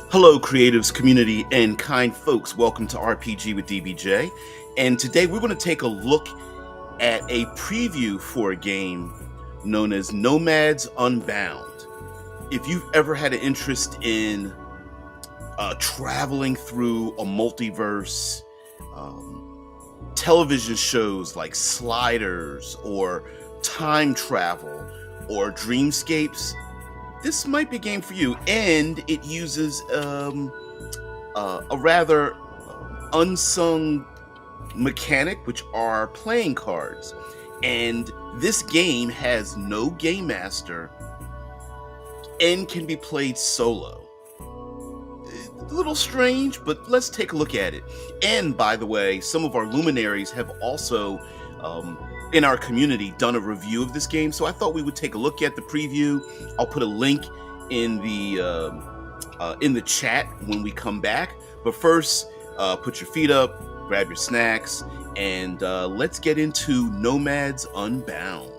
Hello, creatives, community, and kind folks. Welcome to RPG with DBJ. And today we're going to take a look at a preview for a game known as Nomads Unbound. If you've ever had an interest in traveling through a multiverse, television shows like Sliders or Time Travel or Dreamscapes, this might be a game for you. And it uses a rather unsung mechanic, which are playing cards. And this game has no Gamemaster and can be played solo. A little strange, but let's take a look at it. And by the way, some of our luminaries have also in our community done a review of this game, so I thought we would take a look at the preview. I'll put a link in the chat when we come back. But first, put your feet up, grab your snacks, and let's get into Nomads Unbound.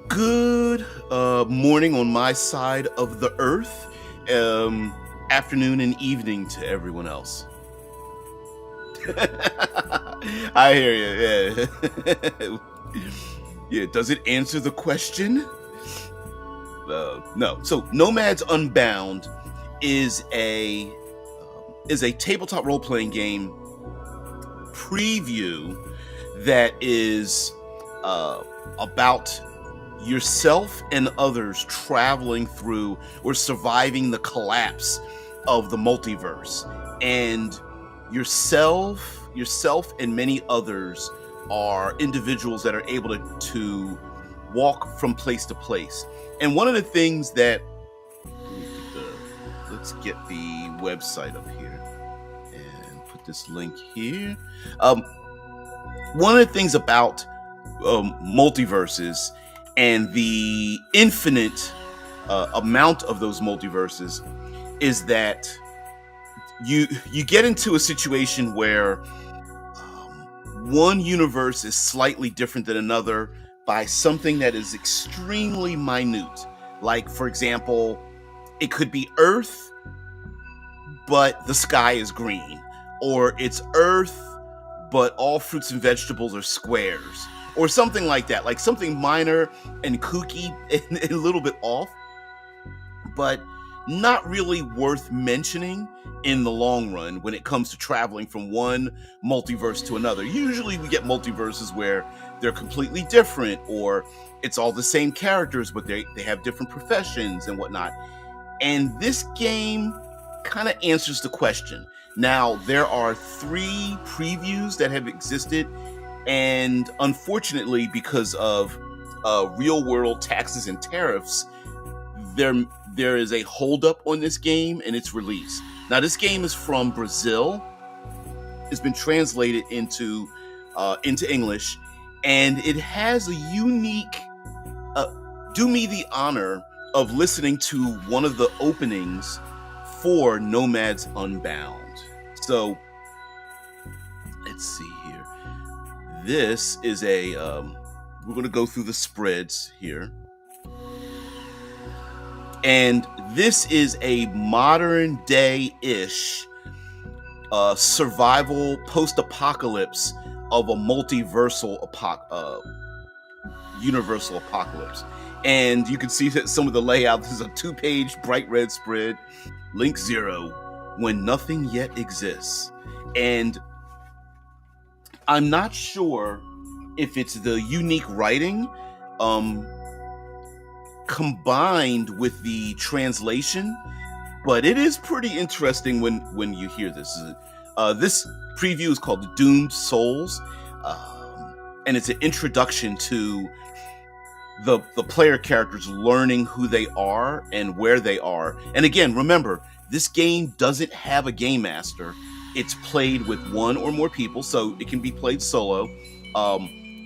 Good morning on my side of the earth, afternoon and evening to everyone else. I hear you, yeah. Yeah, does it answer the question? No. So Nomads Unbound is a tabletop role-playing game preview that is about yourself and others traveling through or surviving the collapse of the multiverse. And yourself and many others are individuals that are able to walk from place to place. And one of the things that, let's get the website up here and put this link here. One of the things about multiverses and the infinite amount of those multiverses is that you get into a situation where one universe is slightly different than another by something that is extremely minute. Like, for example, it could be Earth, but the sky is green, or it's Earth, but all fruits and vegetables are squares, or something like that, like something minor and kooky and a little bit off, but not really worth mentioning in the long run when it comes to traveling from one multiverse to another. Usually we get multiverses where they're completely different, or it's all the same characters, but they have different professions and whatnot. And this game kind of answers the question. Now, there are 3 previews that have existed, and unfortunately, because of real world taxes and tariffs, there is a holdup on this game and its release. Now, this game is from Brazil. It's been translated into English, and it has a unique. Do me the honor of listening to one of the openings for Nomads Unbound. So let's see here. This is we're going to go through the spreads here. And this is a modern day-ish survival post-apocalypse of a multiversal universal apocalypse. And you can see that some of the layout. This is a 2-page bright red spread. Link 0, when nothing yet exists. And I'm not sure if it's the unique writing combined with the translation, but it is pretty interesting when you hear this. This preview is called Doomed Souls, and it's an introduction to the player characters learning who they are and where they are. And again, remember, this game doesn't have a game master. It's played with one or more people, so it can be played solo.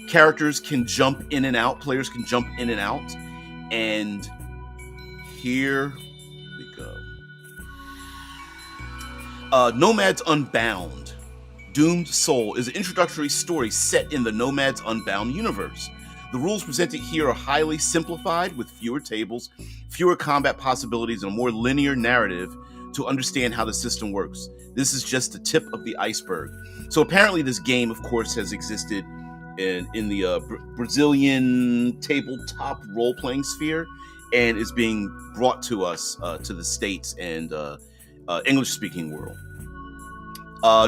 Characters can jump in and out. Players can jump in and out. And here we go. Nomads Unbound. Doomed Soul is an introductory story set in the Nomads Unbound universe. The rules presented here are highly simplified with fewer tables, fewer combat possibilities, and a more linear narrative to understand how the system works. This is just the tip of the iceberg. So apparently this game, of course, has existed in the Brazilian tabletop role-playing sphere and is being brought to us, to the States and English-speaking world.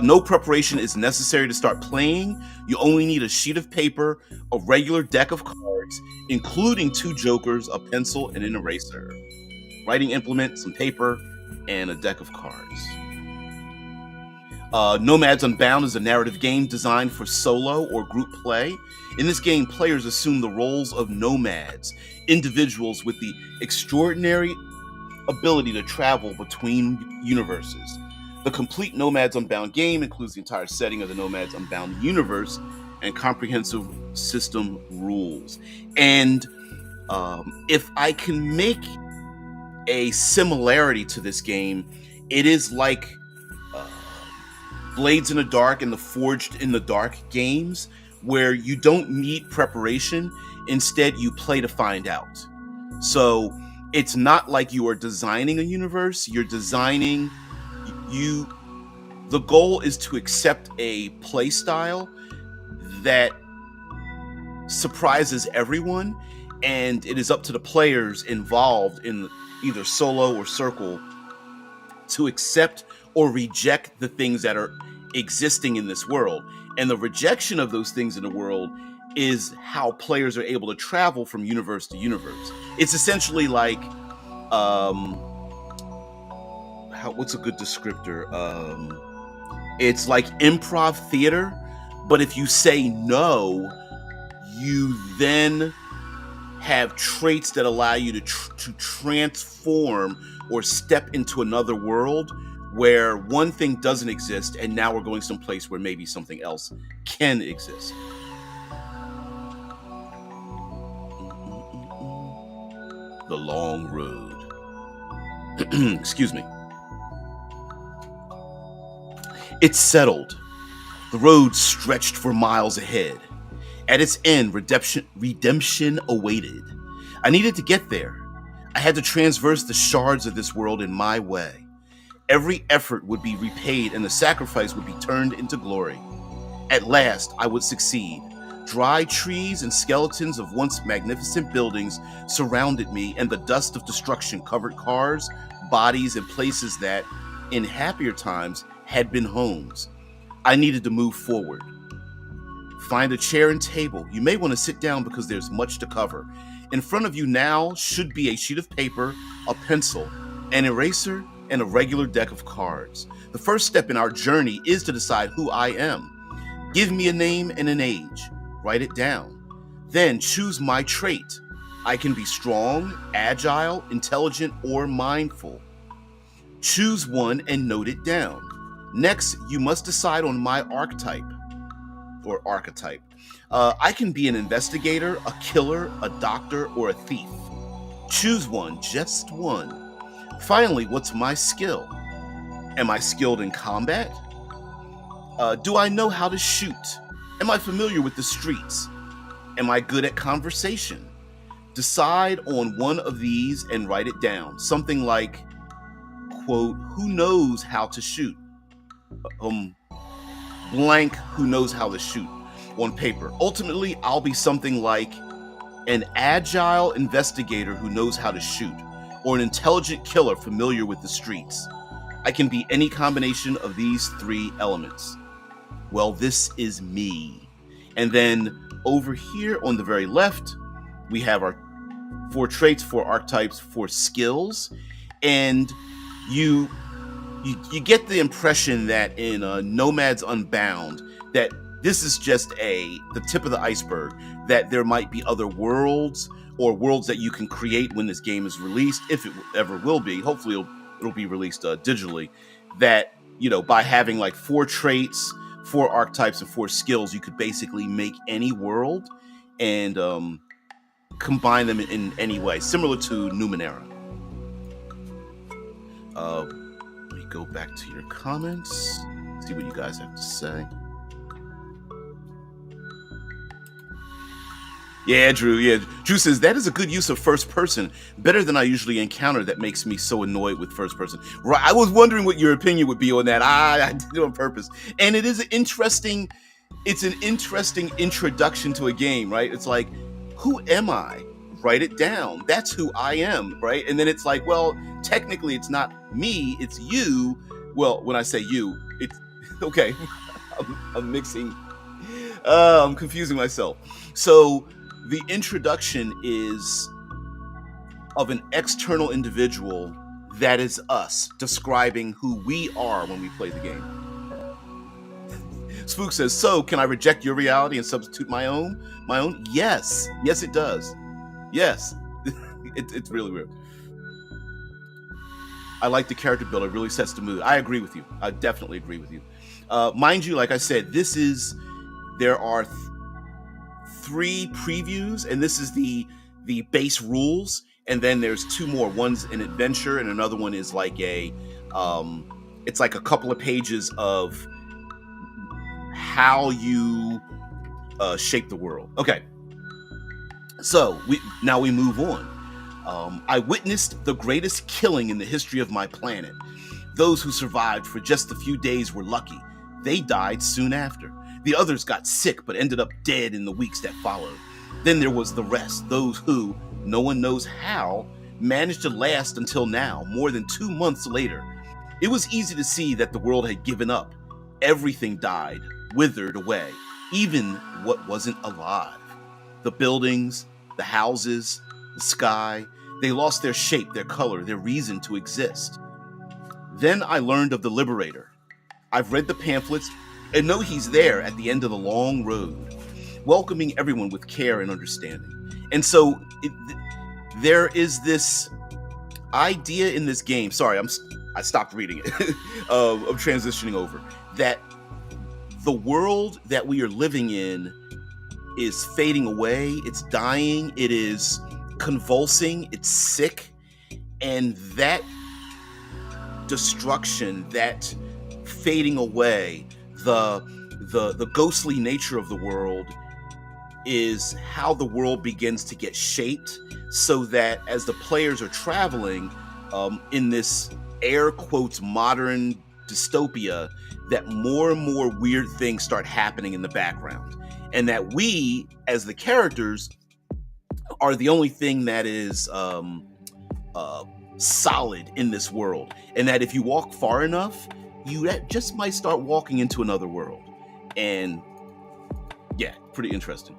No preparation is necessary to start playing. You only need a sheet of paper, a regular deck of cards, including 2 jokers, a pencil, and an eraser, writing implement, some paper, and a deck of cards. Nomads Unbound is a narrative game designed for solo or group play. In this game, players assume the roles of nomads, individuals with the extraordinary ability to travel between universes. The complete Nomads Unbound game includes the entire setting of the Nomads Unbound universe and comprehensive system rules. And if I can make a similarity to this game, it is like Blades in the Dark and the Forged in the Dark games, where you don't need preparation. Instead, you play to find out. So it's not like you are designing a universe. You're designing... The goal is to accept a play style that surprises everyone, and it is up to the players involved in either solo or circle to accept or reject the things that are existing in this world. And the rejection of those things in the world is how players are able to travel from universe to universe. It's essentially like what's a good descriptor? It's like improv theater, but if you say no, you then have traits that allow you to transform or step into another world where one thing doesn't exist, and now we're going someplace where maybe something else can exist. The long road. Excuse me. It's settled. The road stretched for miles ahead. At its end, redemption awaited. I needed to get there. I had to transverse the shards of this world in my way. Every effort would be repaid and the sacrifice would be turned into glory. At last, I would succeed. Dry trees and skeletons of once magnificent buildings surrounded me, and the dust of destruction covered cars, bodies, and places that, in happier times, had been homes. I needed to move forward. Find a chair and table. You may want to sit down because there's much to cover. In front of you now should be a sheet of paper, a pencil, an eraser, and a regular deck of cards. The first step in our journey is to decide who I am. Give me a name and an age. Write it down. Then choose my trait. I can be strong, agile, intelligent, or mindful. Choose one and note it down. Next, you must decide on my archetype. I can be an investigator, a killer, a doctor, or a thief. Choose one, just one. Finally, what's my skill? Am I skilled in combat? Do I know how to shoot? Am I familiar with the streets? Am I good at conversation? Decide on one of these and write it down. Something like, quote, who knows how to shoot? Blank, who knows how to shoot, on paper. Ultimately, I'll be something like an agile investigator who knows how to shoot, or an intelligent killer familiar with the streets. I can be any combination of these 3 elements. Well, this is me. And then over here on the very left, we have our 4 traits, 4 archetypes, 4 skills, and you get the impression that in Nomads Unbound that this is just the tip of the iceberg, that there might be other worlds or worlds that you can create when this game is released, if it ever will be. Hopefully it'll be released digitally, that, you know, by having like 4 traits, 4 archetypes, and 4 skills, you could basically make any world and combine them in any way, similar to Numenera. Let me go back to your comments, see what you guys have to say. Yeah, Drew. Yeah, Drew says that is a good use of first person, better than I usually encounter. That makes me so annoyed with first person. Right. I was wondering what your opinion would be on that. I did it on purpose, and it is interesting. It's an interesting introduction to a game, right? It's like, who am I? Write it down. That's who I am, right? And then it's like, well, technically, it's not me. It's you. Well, when I say you, it's okay. I'm mixing. I'm confusing myself. So the introduction is of an external individual that is us, describing who we are when we play the game. Spook says, so can I reject your reality and substitute my own? Yes. Yes, it does. Yes. It's really weird. I like the character builder. It really sets the mood. I agree with you. I definitely agree with you. Mind you, like I said, there are 3 previews, and this is the base rules, and then there's 2 more. One's an adventure, and another one is like it's like a couple of pages of how you shape the world. Okay, so we move on. I witnessed the greatest killing in the history of my planet. Those who survived for just a few days were lucky. They died soon after. The others got sick but ended up dead in the weeks that followed. Then there was the rest, those who, no one knows how, managed to last until now, more than 2 months later. It was easy to see that the world had given up. Everything died, withered away, even what wasn't alive. The buildings, the houses, the sky, they lost their shape, their color, their reason to exist. Then I learned of the Liberator. I've read the pamphlets and know he's there at the end of the long road, welcoming everyone with care and understanding. And so there is this idea in this game. Sorry, I stopped reading it. I'm transitioning over. That the world that we are living in is fading away. It's dying. It is convulsing. It's sick. And that destruction, that fading away, the ghostly nature of the world is how the world begins to get shaped, so that as the players are traveling in this air quotes modern dystopia, that more and more weird things start happening in the background, and that we as the characters are the only thing that is solid in this world, and that if you walk far enough, you just might start walking into another world. And yeah, pretty interesting.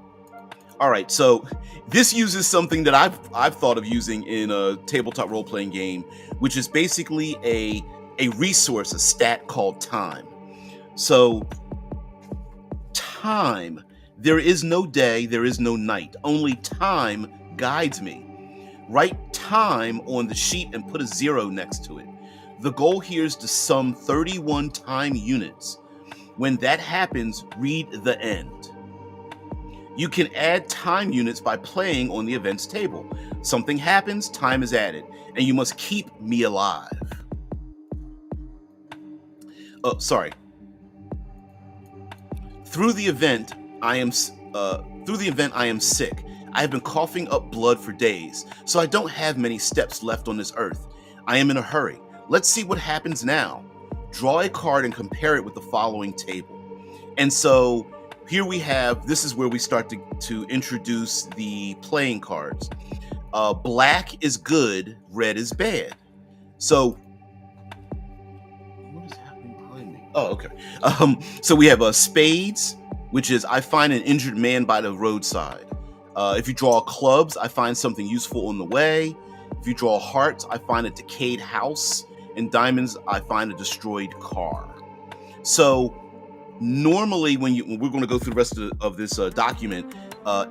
All right, so this uses something that I've thought of using in a tabletop role-playing game, which is basically a resource, a stat called time. So time, there is no day, there is no night. Only time guides me. Write time on the sheet and put a 0 next to it. The goal here is to sum 31 time units. When that happens, read the end. You can add time units by playing on the events table. Something happens, time is added, and you must keep me alive. Oh, sorry. Through the event, I am sick. I have been coughing up blood for days, so I don't have many steps left on this earth. I am in a hurry. Let's see what happens now. Draw a card and compare it with the following table. And so here we have, this is where we start to introduce the playing cards. Black is good, red is bad. So what is happening behind me? Oh, okay. So we have spades, which is I find an injured man by the roadside. If you draw clubs, I find something useful on the way. If you draw hearts, I find a decayed house. And diamonds, I find a destroyed car. So normally when we're going to go through the rest of this document,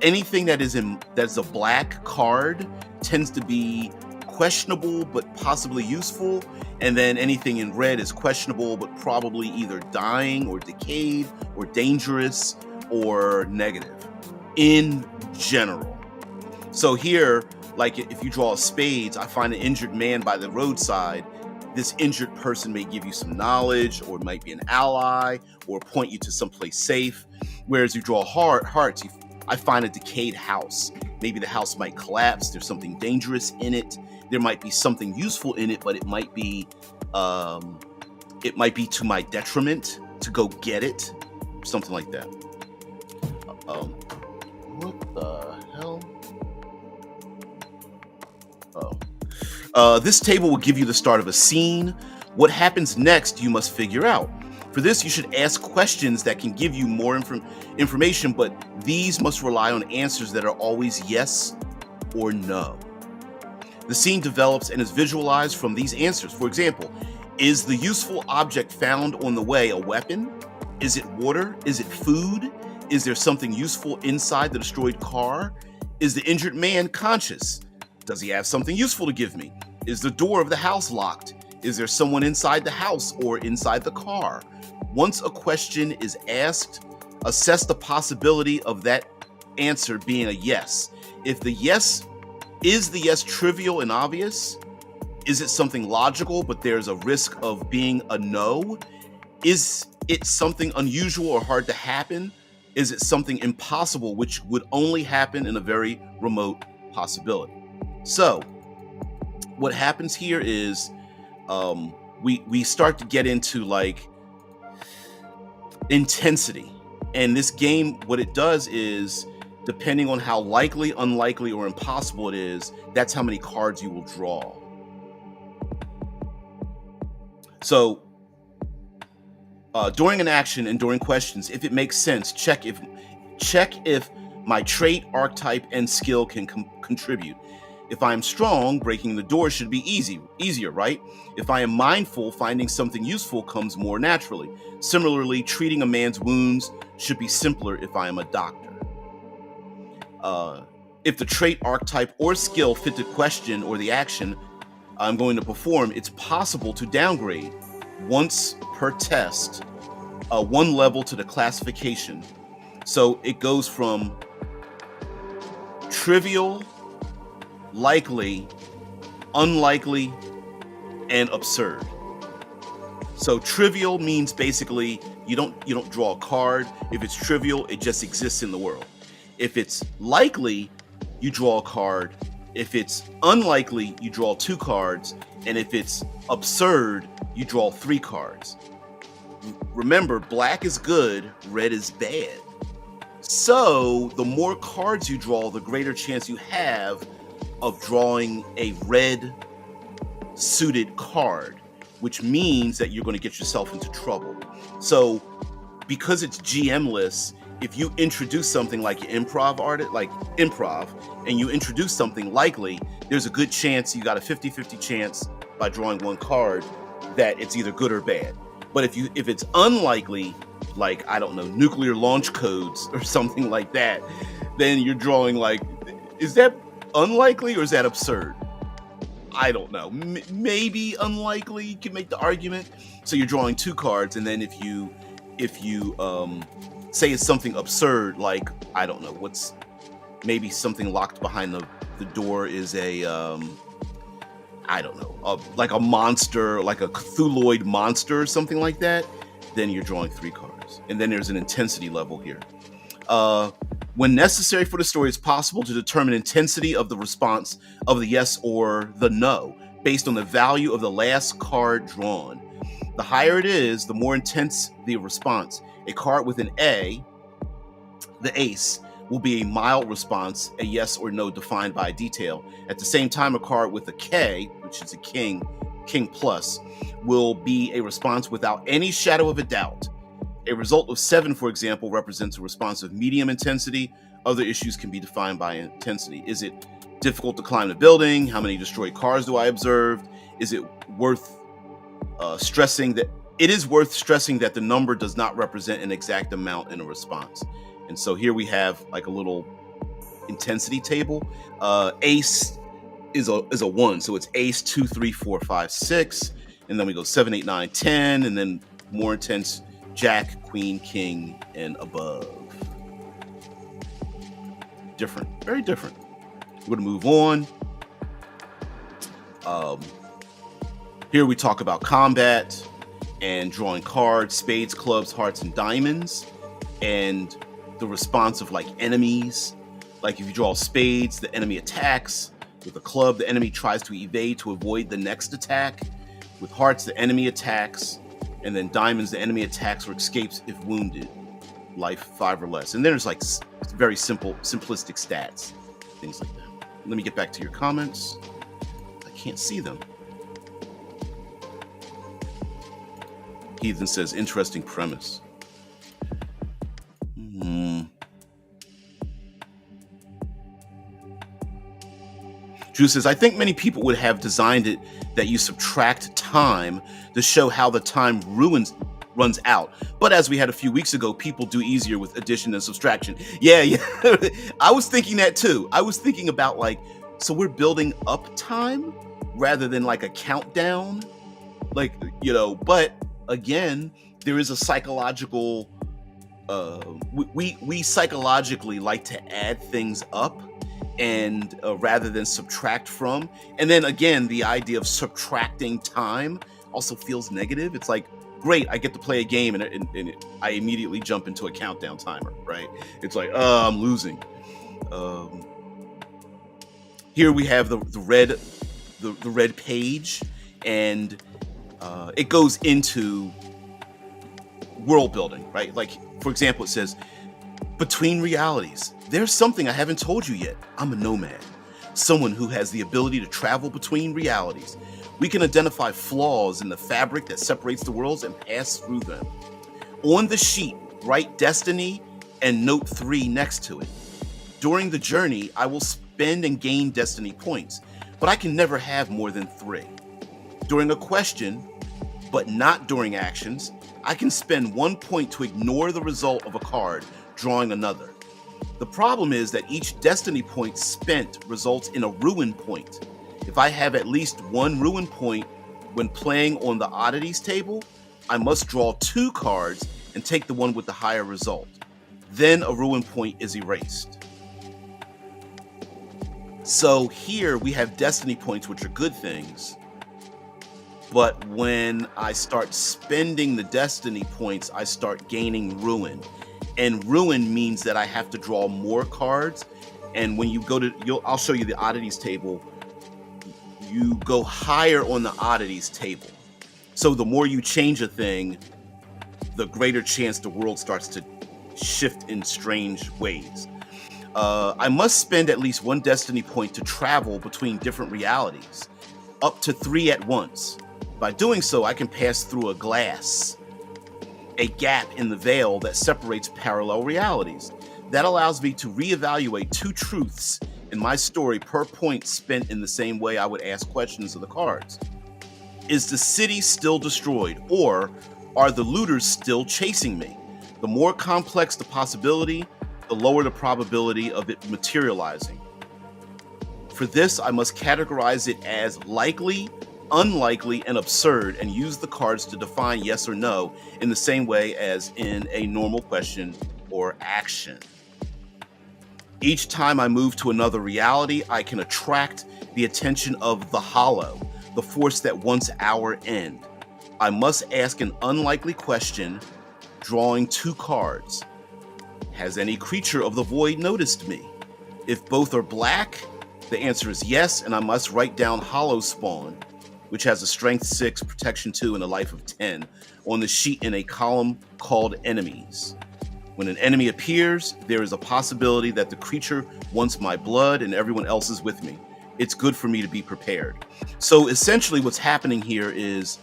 Anything that's a black card tends to be questionable but possibly useful, and then anything in red is questionable but probably either dying or decayed or dangerous or negative in general. So here, like if you draw spades, I find an injured man by the roadside. This injured person may give you some knowledge, or might be an ally, or point you to someplace safe. Whereas you draw hearts, I find a decayed house. Maybe the house might collapse. There's something dangerous in it. There might be something useful in it, but it might be to my detriment to go get it, something like that. What the hell? This table will give you the start of a scene. What happens next, you must figure out. For this, you should ask questions that can give you more information, but these must rely on answers that are always yes or no. The scene develops and is visualized from these answers. For example, is the useful object found on the way a weapon? Is it water? Is it food? Is there something useful inside the destroyed car? Is the injured man conscious? Does he have something useful to give me? Is the door of the house locked? Is there someone inside the house or inside the car? Once a question is asked, assess the possibility of that answer being a yes. If the yes is the yes trivial and obvious, is it something logical but there's a risk of being a no? Is it something unusual or hard to happen? Is it something impossible which would only happen in a very remote possibility? So what happens here is we start to get into like intensity. And this game, what it does is, depending on how likely, unlikely, or impossible it is, that's how many cards you will draw. So during an action and during questions, if it makes sense, check if my trait, archetype, and skill can contribute. If I am strong, breaking the door should be easier, right? If I am mindful, finding something useful comes more naturally. Similarly, treating a man's wounds should be simpler if I am a doctor. If the trait, archetype, or skill fit the question or the action I'm going to perform, it's possible to downgrade once per test, one level to the classification. So it goes from trivial, likely, unlikely, and absurd. So trivial means basically you don't draw a card. If it's trivial, it just exists in the world. If it's likely, you draw a card. If it's unlikely, you draw 2 cards. And if it's absurd, you draw 3 cards. Remember, black is good, red is bad. So the more cards you draw, the greater chance you have of drawing a red suited card, which means that you're going to get yourself into trouble. So because it's GM-less, if you introduce something like improv, and you introduce something likely, there's a good chance, you got a 50-50 chance by drawing 1 card that it's either good or bad. But if it's unlikely, like, I don't know, nuclear launch codes or something like that, then you're drawing like, is that unlikely or is that absurd? I don't know. Maybe unlikely, you can make the argument. So you're drawing 2 cards, and then if you say it's something absurd, like, I don't know, what's maybe something locked behind the door is a I don't know, like a monster, like a Cthulhuoid monster or something like that, then you're drawing 3 cards. And then there's an intensity level here. When necessary for the story, it's possible to determine intensity of the response of the yes or the no based on the value of the last card drawn. The higher it is, the more intense the response. A card with an A, the ace, will be a mild response, a yes or no defined by a detail. At the same time, a card with a K, which is a king plus, will be a response without any shadow of a doubt. A result of 7, for example, represents a response of medium intensity. Other issues can be defined by intensity. Is it difficult to climb the building? How many destroyed cars do I observe? Is it worth stressing that that the number does not represent an exact amount in a response? And so here we have like a little intensity table. Ace is a 1, so it's ace 2, 3, 4, 5, 6, and then we go 7, 8, 9, 10, and then more intense jack, queen, king, and above. Different, very different. We're gonna move on. Here we talk about combat and drawing cards, spades, clubs, hearts, and diamonds, and the response of like enemies. Like if you draw spades, the enemy attacks. With a club, the enemy tries to evade to avoid the next attack. With hearts, the enemy attacks. And then diamonds, the enemy attacks or escapes if wounded. Life 5 or less. And there's like very simplistic stats, things like that. Let me get back to your comments. I can't see them. Heathen says, interesting premise. Drew says, I think many people would have designed it that you subtract time to show how the time runs out. But as we had a few weeks ago, people do easier with addition and subtraction. Yeah. I was thinking that too. I was thinking about like, so we're building up time rather than like a countdown. Like, you know, but again, there is a psychological, we psychologically like to add things up and rather than subtract from. And then again, the idea of subtracting time also feels negative. It's like, great, I get to play a game and I immediately jump into a countdown timer, right? It's like, I'm losing. Here we have the red page, and it goes into world building, right? Like, for example, it says, between realities, there's something I haven't told you yet. I'm a nomad, someone who has the ability to travel between realities. We can identify flaws in the fabric that separates the worlds and pass through them. On the sheet, write destiny and note 3 next to it. During the journey, I will spend and gain destiny points, but I can never have more than 3. During a question, but not during actions, I can spend 1 point to ignore the result of a card, drawing another. The problem is that each destiny point spent results in a ruin point. If I have at least 1 ruin point when playing on the oddities table, I must draw 2 cards and take the one with the higher result. Then a ruin point is erased. So here we have destiny points, which are good things. But when I start spending the destiny points, I start gaining ruin. And ruin means that I have to draw more cards. And when you go to, I'll show you the oddities table. You go higher on the oddities table. So the more you change a thing, the greater chance the world starts to shift in strange ways. I must spend at least 1 destiny point to travel between different realities, up to 3 at once. By doing so, I can pass through a glass, a gap in the veil that separates parallel realities. That allows me to reevaluate 2 truths in my story per point spent in the same way I would ask questions of the cards. Is the city still destroyed, or are the looters still chasing me? The more complex the possibility, the lower the probability of it materializing. For this, I must categorize it as likely, unlikely, and absurd, and use the cards to define yes or no in the same way as in a normal question or action. Each time I move to another reality, I can attract the attention of the hollow, the force that wants our end. I must ask an unlikely question, drawing 2 cards. Has any creature of the void noticed me? If both are black, the answer is yes, and I must write down hollow spawn, which has a strength 6, protection 2, and a life of 10, on the sheet in a column called enemies. When an enemy appears, there is a possibility that the creature wants my blood and everyone else is with me. It's good for me to be prepared. So essentially what's happening here is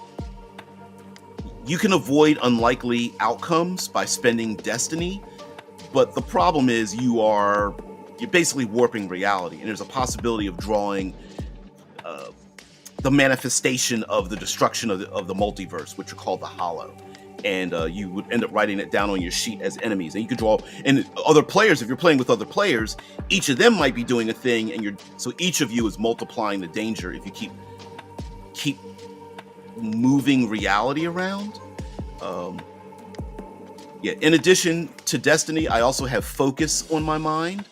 you can avoid unlikely outcomes by spending destiny, but the problem is you're basically warping reality, and there's a possibility of drawing the manifestation of the destruction of the multiverse, which are called the Hollow. and you would end up writing it down on your sheet as enemies. And you could draw, and other players, if you're playing with other players, each of them might be doing a thing, and so each of you is multiplying the danger if you keep moving reality around. In addition to Destiny, I also have Focus on my mind.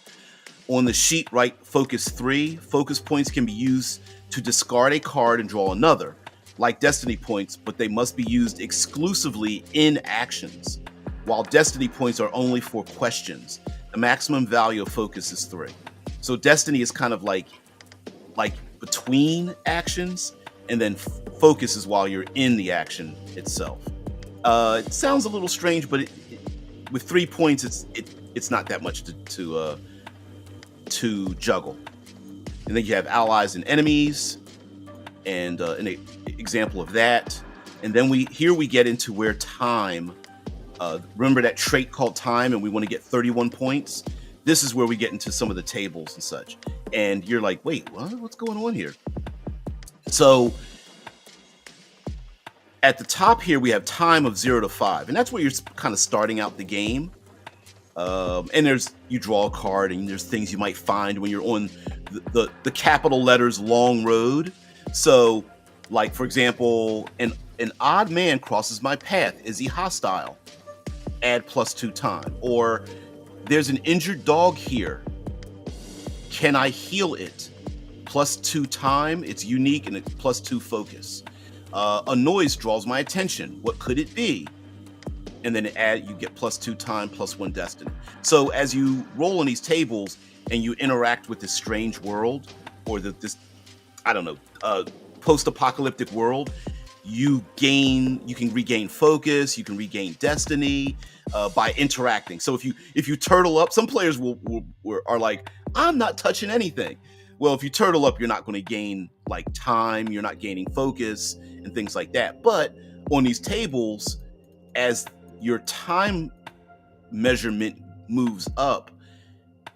On the sheet, write Focus 3. Focus points can be used to discard a card and draw another, like Destiny points, but they must be used exclusively in actions, while Destiny points are only for questions. The maximum value of Focus is 3. So Destiny is kind of like between actions, and then Focus is while you're in the action itself. It sounds a little strange, but with 3 points, it's not that much to juggle. And then you have allies and enemies, and an example of that. And then we get into where time. Remember that trait called time, and we want to get 31 points. This is where we get into some of the tables and such. And you're like, wait, what? What's going on here? So at the top here, we have time of 0 to 5, and that's where you're kind of starting out the game. And you draw a card, and there's things you might find when you're on the capital letters long road. So, like, for example, an odd man crosses my path. Is he hostile? Add +2 time. Or there's an injured dog here. Can I heal it? +2 time. It's unique, and it's +2 focus. A noise draws my attention. What could it be? And then you get +2 time, +1 destiny. So as you roll on these tables and you interact with this strange world, or this, I don't know, post-apocalyptic world, you can regain focus, you can regain destiny by interacting. So if you turtle up, some players are like, I'm not touching anything. Well, if you turtle up, you're not going to gain like time, you're not gaining focus and things like that. But on these tables, as your time measurement moves up,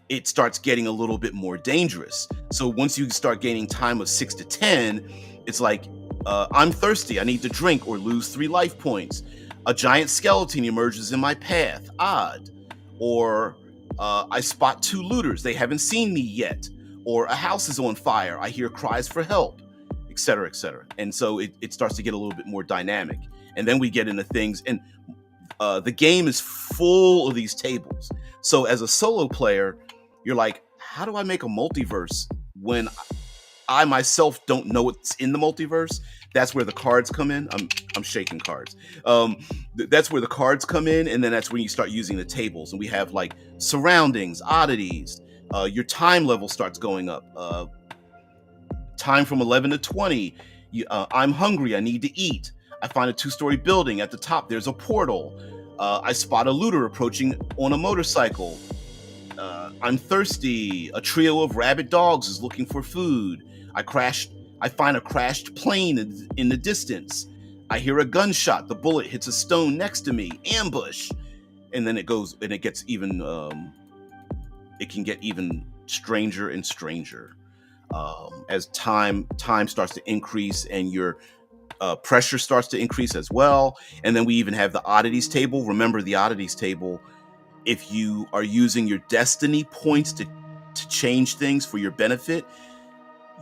it starts getting a little bit more dangerous. So once you start gaining time of 6 to 10, it's like, I'm thirsty, I need to drink or lose 3 life points. A giant skeleton emerges in my path, odd. Or I spot 2 looters, they haven't seen me yet. Or a house is on fire, I hear cries for help, etc., etc. And so it starts to get a little bit more dynamic. And then we get into things, and the game is full of these tables. So as a solo player, you're like, how do I make a multiverse when I myself don't know what's in the multiverse? That's where the cards come in. I'm shaking cards. That's where the cards come in, and then that's when you start using the tables. And we have like surroundings, oddities. Your time level starts going up. Time from 11 to 20. I'm hungry, I need to eat. I find a 2-story building. At the top, there's a portal. I spot a looter approaching on a motorcycle. I'm thirsty. A trio of rabid dogs is looking for food. I find a crashed plane in the distance. I hear a gunshot. The bullet hits a stone next to me. Ambush. And then it goes, and it gets even, it can get even stranger and stranger. As time starts to increase, and your pressure starts to increase as well. And then we even have the oddities table. Remember the oddities table, if you are using your destiny points to change things for your benefit,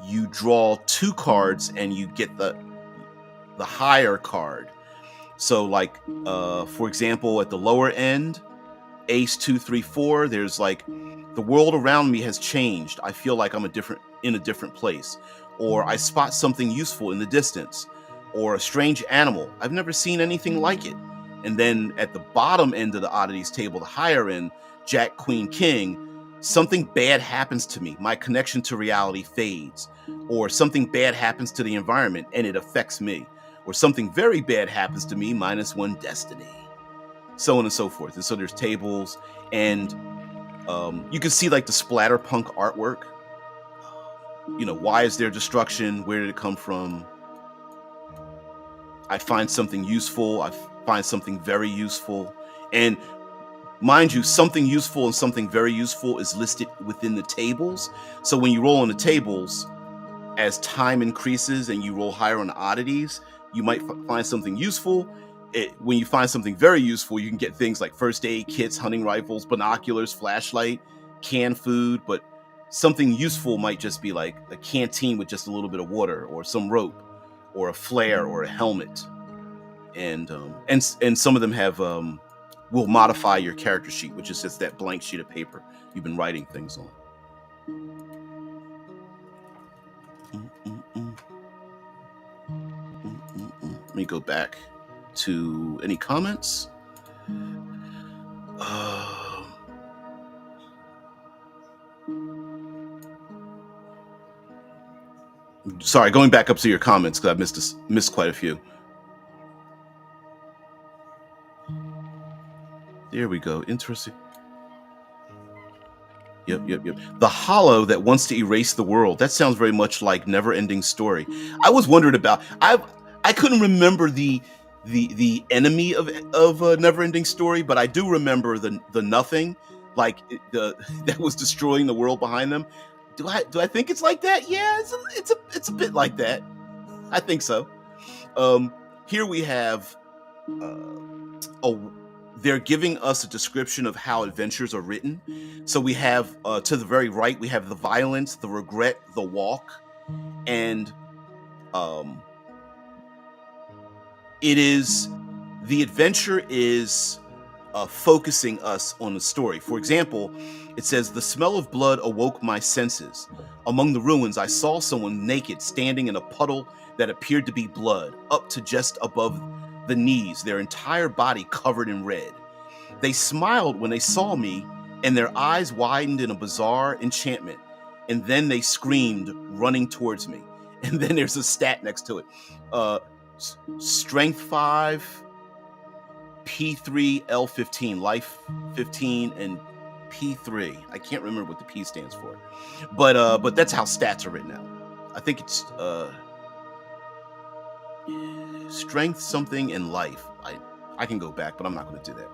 you draw 2 cards and you get the higher card. So like, for example, at the lower end, Ace 2, 3, 4, there's like, the world around me has changed. I feel like I'm in a different place. Or I spot something useful in the distance. Or a strange animal. I've never seen anything like it. And then at the bottom end of the oddities table, the higher end, Jack, Queen, King, something bad happens to me. My connection to reality fades. Or something bad happens to the environment and it affects me. Or something very bad happens to me, -1 destiny. So on and so forth. And so there's tables, and you can see like the splatterpunk artwork. Why is there destruction? Where did it come from? I find something useful. I find something very useful. And mind you, something useful and something very useful is listed within the tables. So when you roll on the tables, as time increases and you roll higher on oddities, you might find something useful. when you find something very useful, you can get things like first aid kits, hunting rifles, binoculars, flashlight, canned food. But something useful might just be like a canteen with just a little bit of water, or some rope, or a flare, or a helmet. And some of them have will modify your character sheet, which is just that blank sheet of paper you've been writing things on. Let me go back to any comments. Sorry, going back up to your comments because I missed quite a few. There we go. Interesting. Yep. The hollow that wants to erase the world. That sounds very much like Never Ending Story. I was wondering about. I couldn't remember the enemy of Never Ending Story, but I do remember the nothing, like that was destroying the world behind them. Do I think it's like that? Yeah, it's a bit like that. I think so. Here we have they're giving us a description of how adventures are written. So we have to the very right, we have the violence, the regret, the walk, and the adventure is focusing us on the story. For example, it says, the smell of blood awoke my senses. Among the ruins, I saw someone naked standing in a puddle that appeared to be blood, up to just above the knees, their entire body covered in red. They smiled when they saw me, and their eyes widened in a bizarre enchantment. And then they screamed, running towards me. And then there's a stat next to it. Strength 5, P3, L15, life 15, and P3. I can't remember what the P stands for, but that's how stats are written out. I think it's strength something and life. I can go back, but I'm not going to do that.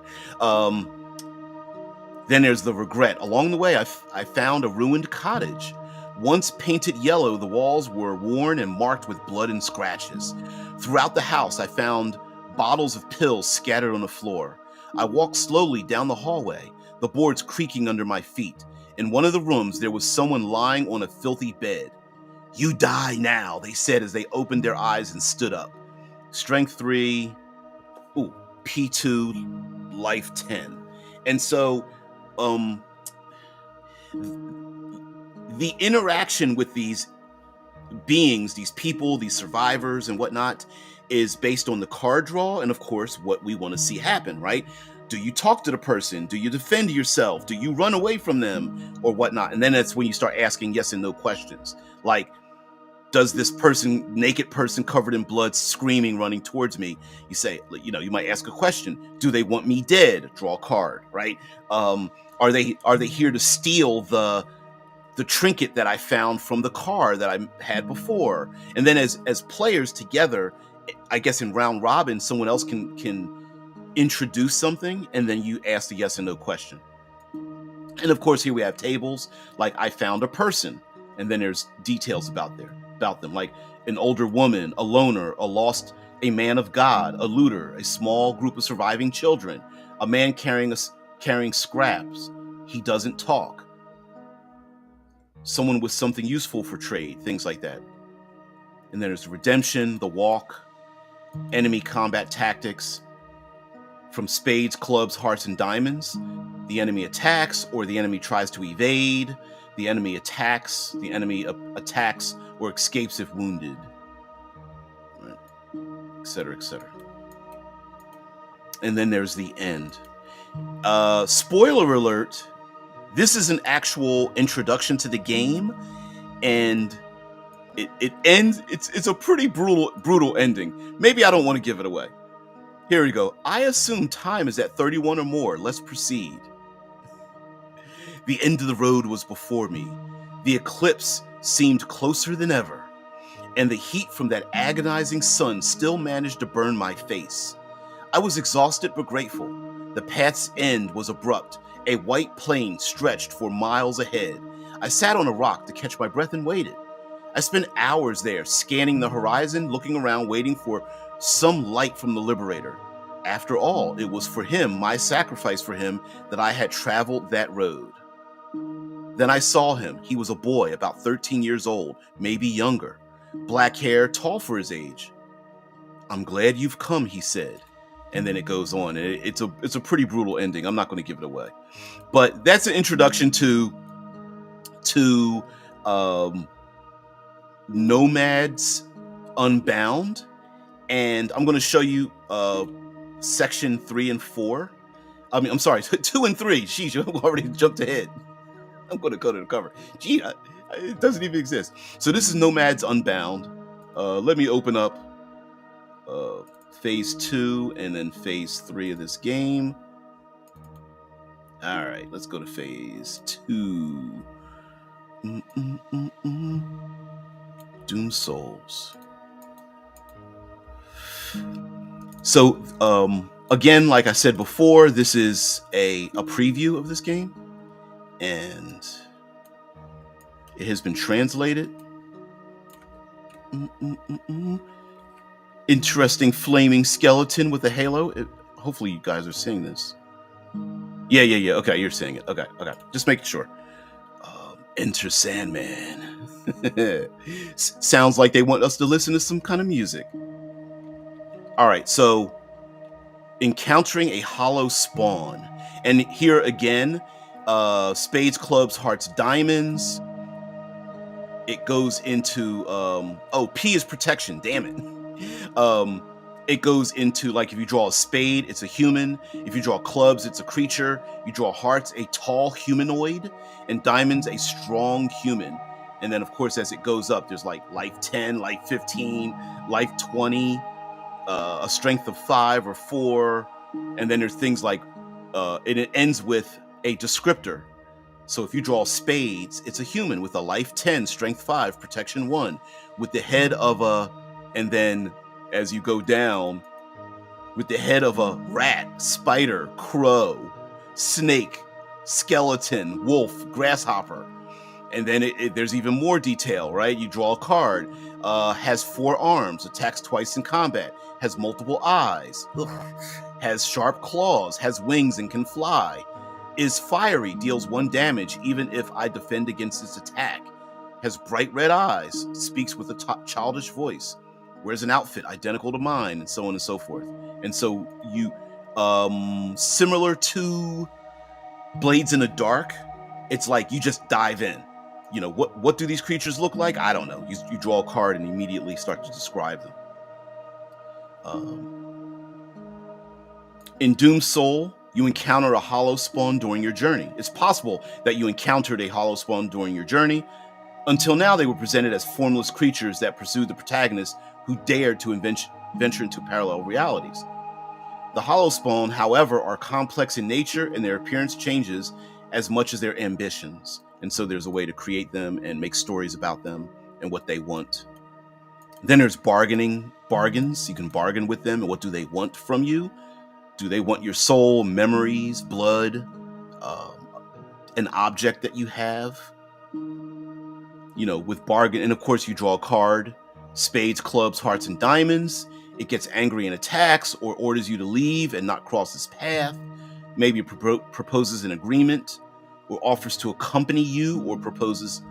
Then there's the regret. Along the way, I found a ruined cottage. Once painted yellow, the walls were worn and marked with blood and scratches. Throughout the house, I found bottles of pills scattered on the floor. I walked slowly down the hallway, the boards creaking under my feet. In one of the rooms, there was someone lying on a filthy bed. You die now, they said as they opened their eyes and stood up. Strength 3, P2, life 10. And so, the interaction with these beings, these people, these survivors and whatnot, is based on the card draw and, of course, what we want to see happen, right? Do you talk to the person? Do you defend yourself? Do you run away from them or whatnot? And then that's when you start asking yes and no questions. Like, does this person, naked person covered in blood, screaming, running towards me? You say, you might ask a question. Do they want me dead? Draw a card, right? Are they here to steal the trinket that I found from the car that I had before? And then as players together, I guess in round robin, someone else can introduce something, and then you ask the yes and no question. And of course, here we have tables like I found a person, and then there's details about them, like an older woman, a loner, a man of God, a looter, a small group of surviving children, a man carrying scraps. He doesn't talk. Someone with something useful for trade, things like that. And then there's the redemption, the walk, enemy combat tactics. From spades, clubs, hearts, and diamonds. The enemy attacks, or the enemy tries to evade. The enemy attacks, or escapes if wounded. Right. Et cetera, et cetera. And then there's the end. Spoiler alert, this is an actual introduction to the game, and it ends, it's a pretty brutal ending. Maybe I don't want to give it away. Here we go. I assume time is at 31 or more. Let's proceed. The end of the road was before me. The eclipse seemed closer than ever, and the heat from that agonizing sun still managed to burn my face. I was exhausted but grateful. The path's end was abrupt. A white plain stretched for miles ahead. I sat on a rock to catch my breath and waited. I spent hours there, scanning the horizon, looking around, waiting for some light from the Liberator. After all, it was for him, my sacrifice for him, that I had traveled that road. Then I saw him. He was a boy, about 13 years old, maybe younger. Black hair, tall for his age. I'm glad you've come, he said. And then it goes on. It's a pretty brutal ending. I'm not going to give it away. But that's an introduction to Nomads Unbound. And I'm going to show you section 3 and 4. I'm sorry, 2 and 3. Sheesh, you already jumped ahead. I'm going to go to the cover. Gee, it doesn't even exist. So this is Nomads Unbound. Let me open up phase 2 and then phase 3 of this game. All right, let's go to phase 2. Doom Souls. So again, like I said before, this is a preview of this game, and it has been translated. Interesting flaming skeleton with a halo. Hopefully you guys are seeing this. Yeah. Okay, you're seeing it. Okay. Just making sure. Enter Sandman. Sounds like they want us to listen to some kind of music. All right, so encountering a hollow spawn. And here again, spades, clubs, hearts, diamonds. It goes into, P is protection, damn it. It goes into, like, if you draw a spade, it's a human. If you draw clubs, it's a creature. You draw hearts, a tall humanoid. And diamonds, a strong human. And then, of course, as it goes up, there's like life 10, life 15, life 20, a strength of 5 or 4. And then there's things like, and it ends with a descriptor. So if you draw spades, it's a human with a life 10, strength 5, protection 1, with the head of a, and then as you go down, with the head of a rat, spider, crow, snake, skeleton, wolf, grasshopper. And then there's even more detail, right? You draw a card, has 4 arms, attacks twice in combat, has multiple eyes, has sharp claws, has wings and can fly, is fiery, deals 1 damage even if I defend against its attack, has bright red eyes, speaks with a childish voice, wears an outfit identical to mine, and so on and so forth. And so you, similar to Blades in the Dark, it's like you just dive in. You know, what do these creatures look like? I don't know. You draw a card and immediately start to describe them. In Doom Soul, you encounter a hollow spawn during your journey. It's possible that you encountered a hollow spawn during your journey. Until now, they were presented as formless creatures that pursued the protagonist who dared to venture into parallel realities. The hollow spawn, however, are complex in nature, and their appearance changes as much as their ambitions. And so there's a way to create them and make stories about them and what they want. Then there's bargains. You can bargain with them. And what do they want from you? Do they want your soul, memories, blood, an object that you have? You know, with bargain. And of course, you draw a card, spades, clubs, hearts, and diamonds. It gets angry and attacks or orders you to leave and not cross its path. Maybe it proposes an agreement or offers to accompany you, or proposes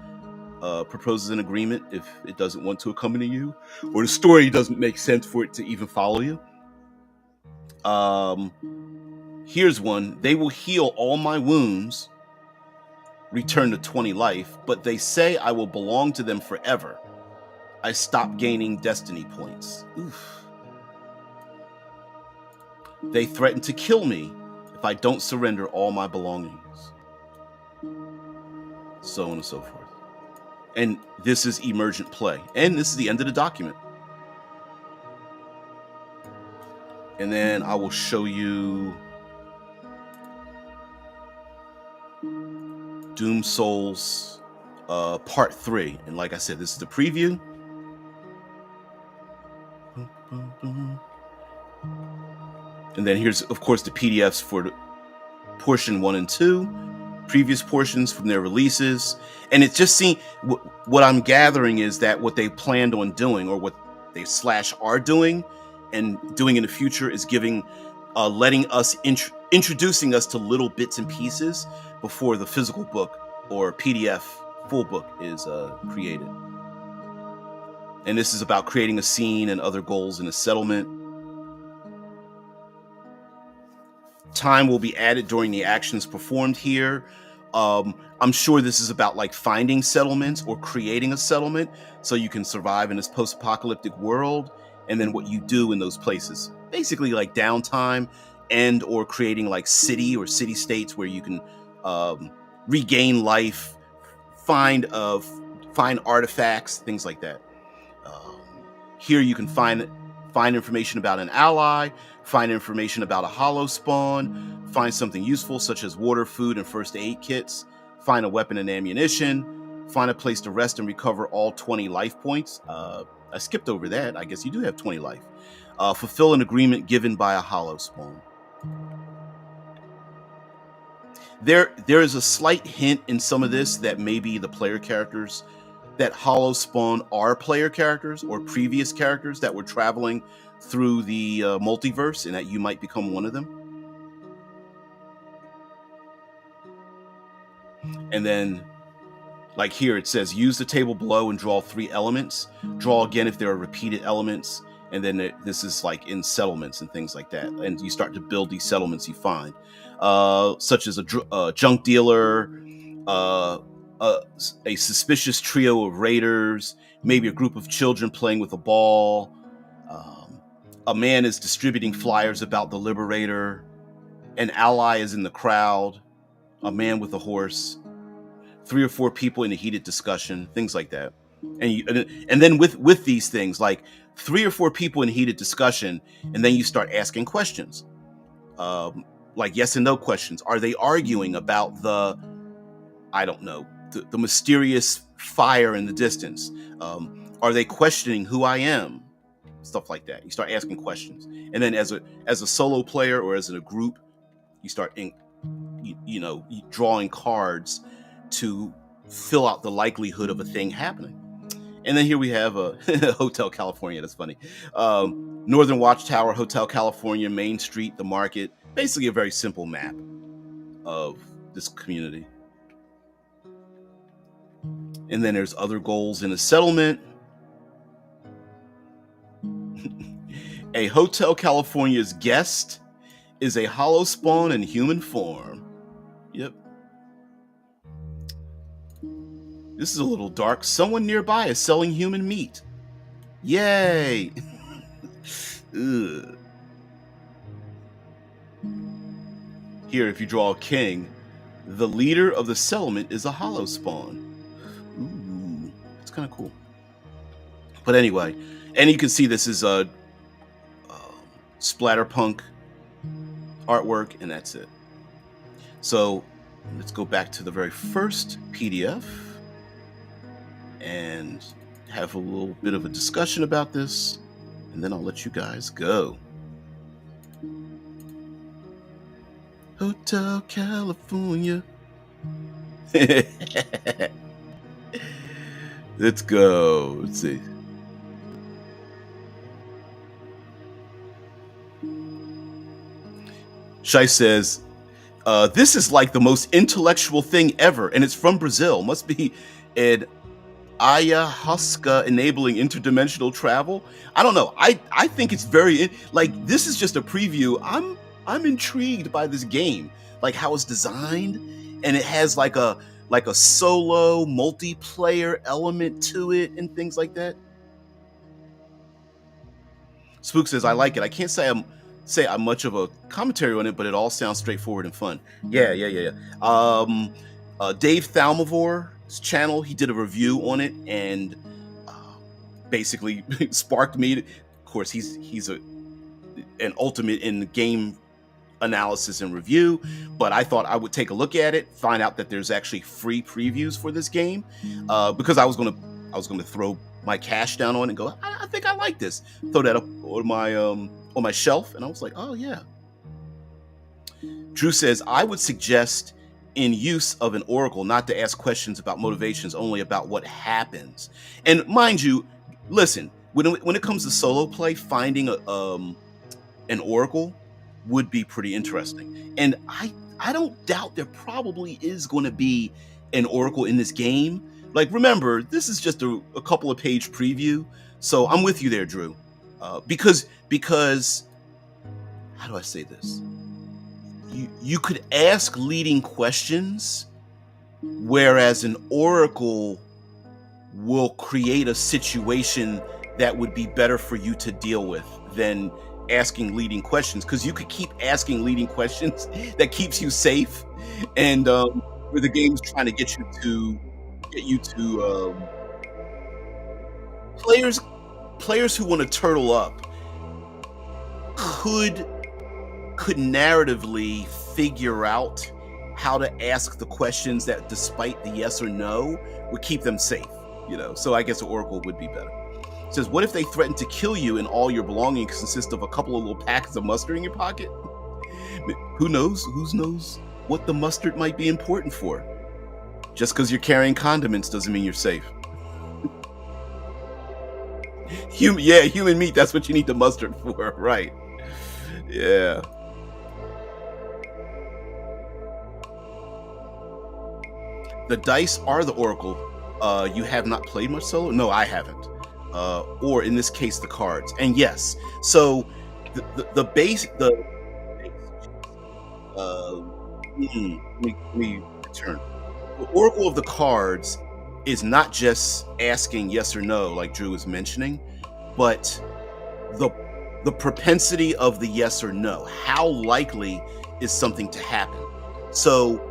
an agreement if it doesn't want to accompany you, or the story doesn't make sense for it to even follow you. Here's one. They will heal all my wounds, return to 20 life, but they say I will belong to them forever. I stop gaining destiny points. Oof. They threaten to kill me if I don't surrender all my belongings. So on and so forth. And this is emergent play. And this is the end of the document. And then I will show you Doom Souls Part 3. And like I said, this is the preview. And then here's, of course, the PDFs for the portion 1 and 2, previous portions from their releases. And it just seems, what I'm gathering is that what they planned on doing, or what they / are doing and doing in the future, is giving letting us introducing us to little bits and pieces before the physical book or PDF full book is created. And this is about creating a scene and other goals in a settlement. Time will be added during the actions performed here. I'm sure this is about like finding settlements or creating a settlement so you can survive in this post-apocalyptic world, and then what you do in those places. Basically like downtime and or creating like city or city states where you can regain life, find artifacts, things like that. Here you can find information about an ally, find information about a hollow spawn, find something useful such as water, food, and first aid kits, find a weapon and ammunition, find a place to rest and recover all 20 life points. I skipped over that. I guess you do have 20 life. Fulfill an agreement given by a hollow spawn. There is a slight hint in some of this that maybe the player characters that hollow spawn are player characters or previous characters that were traveling through the multiverse, and that you might become one of them. And then, like here, it says use the table below and draw 3 elements. Draw again if there are repeated elements. And then this is like in settlements and things like that. And you start to build these settlements you find, such as a junk dealer, a suspicious trio of raiders, maybe a group of children playing with a ball. A man is distributing flyers about the Liberator. An ally is in the crowd. A man with a horse. 3 or 4 people in a heated discussion, things like that. And then with these things, like 3 or 4 people in a heated discussion, and then you start asking questions, like yes and no questions. Are they arguing about the, I don't know, the mysterious fire in the distance? Are they questioning who I am? Stuff like that. You start asking questions, and then as a solo player or as in a group, you start drawing cards to fill out the likelihood of a thing happening. And then here we have a Hotel California. That's funny. Northern Watchtower, Hotel California, Main Street, the market. Basically a very simple map of this community. And then there's other goals in a settlement. A Hotel California's guest is a hollow spawn in human form. Yep. This is a little dark. Someone nearby is selling human meat. Yay! Ugh. Here, if you draw a king, the leader of the settlement is a hollow spawn. Ooh, it's kind of cool. But anyway, and you can see this is a splatterpunk artwork, and that's it. So let's go back to the very first PDF and have a little bit of a discussion about this, and then I'll let you guys go. Hotel California. Let's go. Let's see. Shai says, this is like the most intellectual thing ever, and it's from Brazil. Must be an ayahuasca enabling interdimensional travel. I don't know. I think it's very like this is just a preview. I'm intrigued by this game, like how it's designed, and it has like a solo multiplayer element to it and things like that. Spook says, I like it. I can't say I'm much of a commentary on it, but it all sounds straightforward and fun. Yeah. Dave Thalmavor's channel, he did a review on it, and basically sparked me. Of course, he's an ultimate in game analysis and review, but I thought I would take a look at it, find out that there's actually free previews for this game, because I was gonna throw my cash down on it and go, I think I like this. Throw that up on my shelf, and I was like, oh yeah. Drew says, I would suggest in use of an oracle not to ask questions about motivations, only about what happens. And mind you, listen, when it comes to solo play, finding an oracle would be pretty interesting. And I don't doubt there probably is going to be an oracle in this game. Like, remember, this is just a couple of page preview, so I'm with you there, Drew. Because how do I say this? You could ask leading questions, whereas an oracle will create a situation that would be better for you to deal with than asking leading questions, because you could keep asking leading questions that keeps you safe, and where the game's trying to get you to players who want to turtle up could narratively figure out how to ask the questions that, despite the yes or no, would keep them safe. So I guess an oracle would be better. It says, what if they threaten to kill you and all your belongings consist of a couple of little packets of mustard in your pocket? Who knows what the mustard might be important for? Just because you're carrying condiments doesn't mean you're safe. Human meat, that's what you need the mustard for, right? Yeah. The dice are the oracle. You have not played much solo? No, I haven't. Or in this case, the cards. And yes, so the base, let me return. The oracle of the cards is not just asking yes or no, like Drew was mentioning, but the propensity of the yes or no. How likely is something to happen? So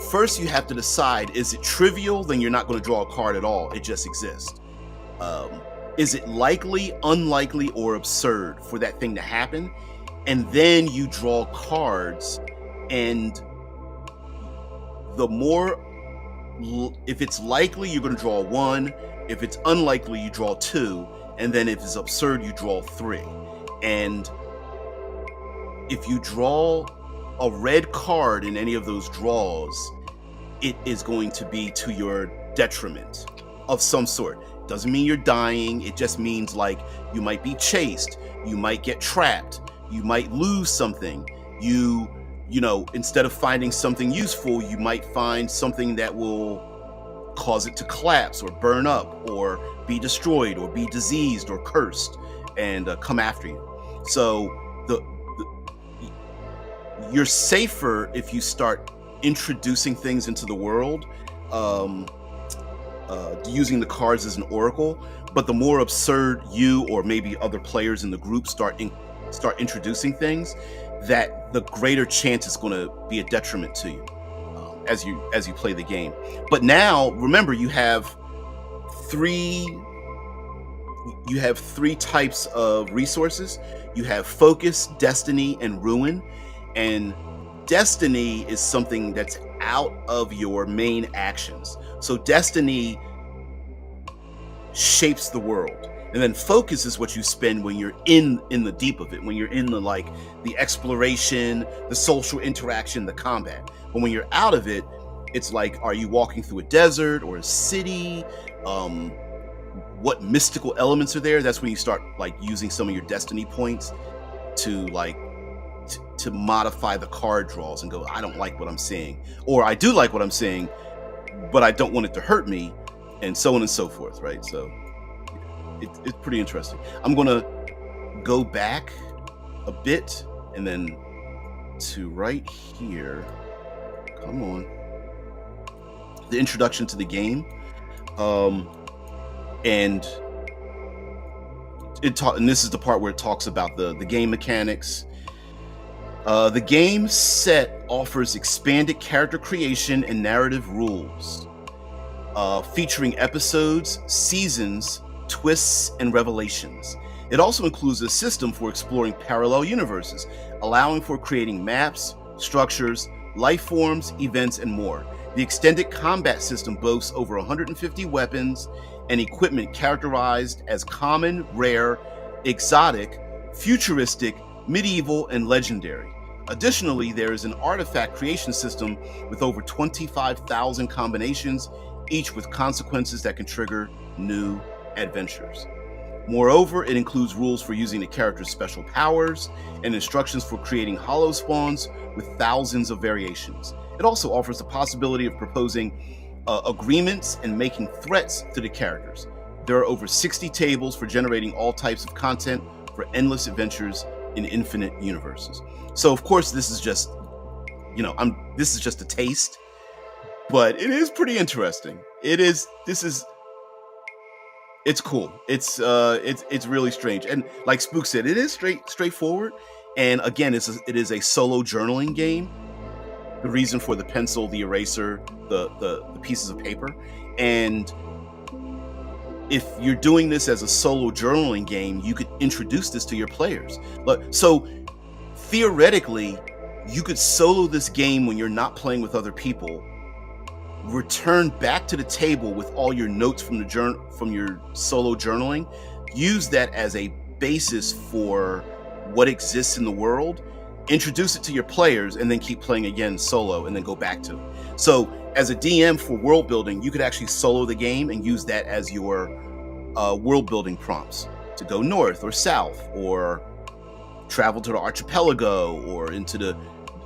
first you have to decide, is it trivial? Then you're not going to draw a card at all. It just exists. Is it likely, unlikely, or absurd for that thing to happen? And then you draw cards, and the more, if it's likely, you're going to draw 1. If it's unlikely, you draw 2. And then if it's absurd, you draw 3. And if you draw a red card in any of those draws, it is going to be to your detriment of some sort. Doesn't mean you're dying. It just means, like, you might be chased, you might get trapped, you might lose something. You know, instead of finding something useful, you might find something that will cause it to collapse or burn up or be destroyed or be diseased or cursed and come after you. So you're safer if you start introducing things into the world, using the cards as an oracle. But the more absurd you or maybe other players in the group start introducing things, that the greater chance it's going to be a detriment to you as you play the game. But now, remember, you have three types of resources. You have focus, destiny, and ruin. And destiny is something that's out of your main actions. So destiny shapes the world, and then focus is what you spend when you're in the deep of it, when you're in the exploration, the social interaction, the combat. But when you're out of it, it's like, are you walking through a desert or a city? What mystical elements are there? That's when you start using some of your destiny points to to modify the card draws and go, I don't like what I'm seeing, or I do like what I'm seeing, but I don't want it to hurt me, and so on and so forth, right? So it's pretty interesting. I'm gonna go back a bit and then to right here. Come on. The introduction to the game, and this is the part where it talks about the game mechanics. The game set offers expanded character creation and narrative rules, featuring episodes, seasons, twists, and revelations. It also includes a system for exploring parallel universes, allowing for creating maps, structures, life forms, events, and more. The extended combat system boasts over 150 weapons and equipment characterized as common, rare, exotic, futuristic, medieval, and legendary. Additionally, there is an artifact creation system with over 25,000 combinations, each with consequences that can trigger new adventures. Moreover, it includes rules for using the character's special powers and instructions for creating hollow spawns with thousands of variations. It also offers the possibility of proposing agreements and making threats to the characters. There are over 60 tables for generating all types of content for endless adventures in infinite universes. So, of course, this is just, this is just a taste, but it is pretty interesting. It's cool. It's really strange, and like Spook said, it is straightforward. And again, it is a solo journaling game. The reason for the pencil, the eraser, the pieces of paper, and if you're doing this as a solo journaling game, you could introduce this to your players. So theoretically, you could solo this game when you're not playing with other people. Return back to the table with all your notes from your solo journaling. Use that as a basis for what exists in the world. Introduce it to your players, and then keep playing again solo, and then go back to it. So, as a DM for world building, you could actually solo the game and use that as your world building prompts to go north or south, or travel to the archipelago, or into the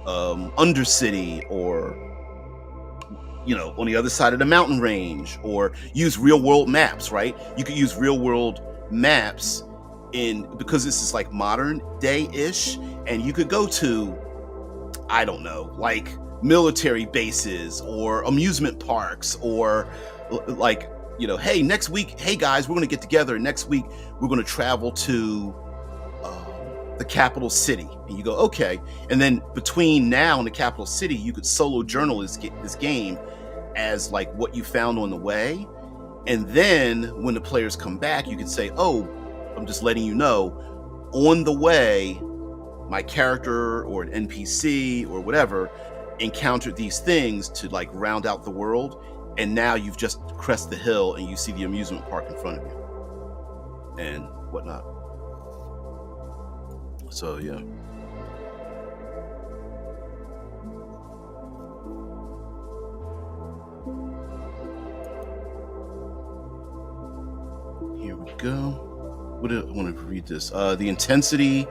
Undercity, or on the other side of the mountain range, or use real world maps, right? You could use real world maps because this is like modern day-ish, and you could go to, I don't know, like military bases or amusement parks, or like, hey, next week, hey guys, we're going to get together. Next week, we're going to travel to the capital city. And you go, okay. And then between now and the capital city, you could solo journal this game as like what you found on the way. And then when the players come back, you could say, oh, I'm just letting you know, on the way, my character or an NPC or whatever encountered these things to like round out the world. And now you've just crested the hill and you see the amusement park in front of you and whatnot. So, yeah. Here we go. What do I want to read this? The intensity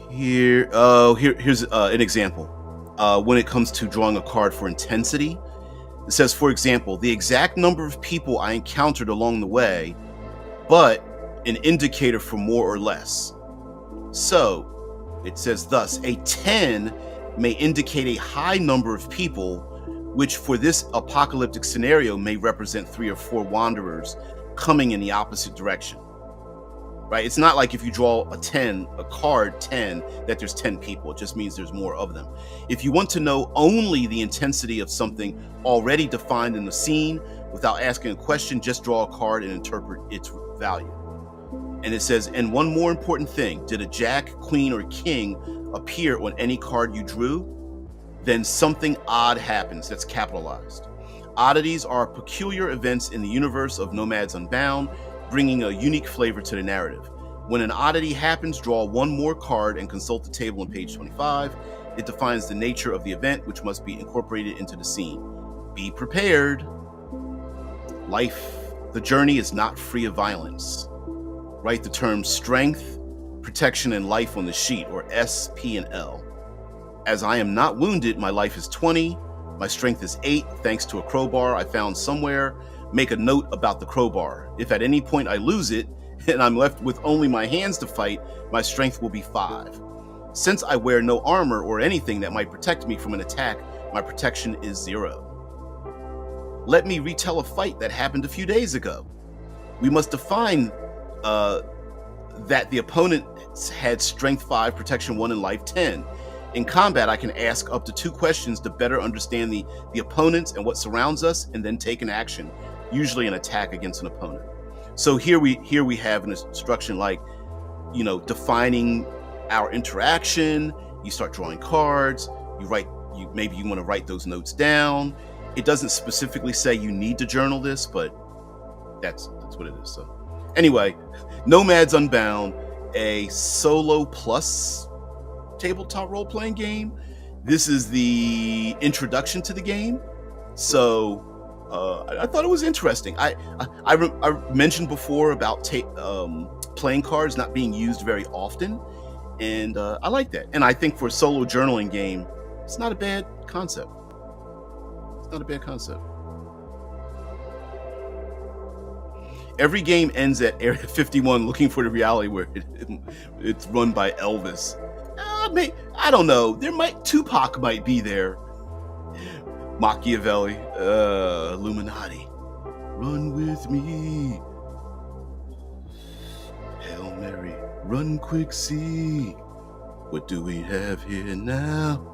here. Here's an example. When it comes to drawing a card for intensity, it says, for example, the exact number of people I encountered along the way, but an indicator for more or less. So it says thus, a 10 may indicate a high number of people, which for this apocalyptic scenario may represent 3 or 4 wanderers coming in the opposite direction, right? It's not like if you draw a card 10, that there's 10 people. It just means there's more of them. If you want to know only the intensity of something already defined in the scene without asking a question, just draw a card and interpret its value. And it says, and one more important thing, did a jack, queen, or king appear on any card you drew? Then something odd happens. That's capitalized. Oddities are peculiar events in the universe of Nomads Unbound, bringing a unique flavor to the narrative. When an oddity happens, draw one more card and consult the table on page 25. It defines the nature of the event, which must be incorporated into the scene. Be prepared. The journey is not free of violence. Write the terms strength, protection, and life on the sheet, or S, P, and L. As I am not wounded, my life is 20. My strength is 8, thanks to a crowbar I found somewhere. Make a note about the crowbar. If at any point I lose it, and I'm left with only my hands to fight, my strength will be 5. Since I wear no armor or anything that might protect me from an attack, my protection is 0. Let me retell a fight that happened a few days ago. We must define that the opponent had strength 5, protection 1, and life 10. In combat, I can ask up to 2 questions to better understand the opponents and what surrounds us, and then take an action, usually an attack against an opponent. So here we have an instruction like, defining our interaction. You start drawing cards. Maybe you want to write those notes down. It doesn't specifically say you need to journal this, but that's what it is. So anyway, Nomads Unbound, a solo plus tabletop role-playing game. This is the introduction to the game. So I thought it was interesting. I mentioned before about playing cards not being used very often, and I like that. And I think for a solo journaling game, it's not a bad concept. It's not a bad concept. Every game ends at Area 51 looking for the reality where it's run by Elvis. I don't know. Tupac might be there. Machiavelli, Illuminati. Run with me. Hail Mary, run quick, see. What do we have here now?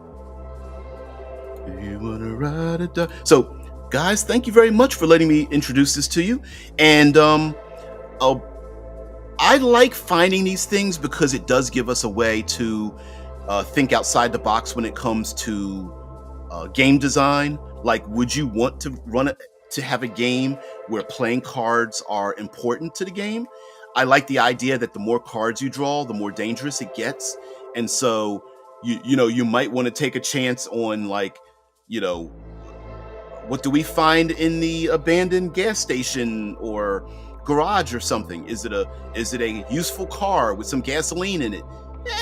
Do you wanna ride or die? So, guys, thank you very much for letting me introduce this to you. And I like finding these things because it does give us a way to think outside the box when it comes to game design. Like, would you want to have a game where playing cards are important to the game? I like the idea that the more cards you draw, the more dangerous it gets. And so you might want to take a chance on, like, what do we find in the abandoned gas station or garage or something? Is it a useful car with some gasoline in it?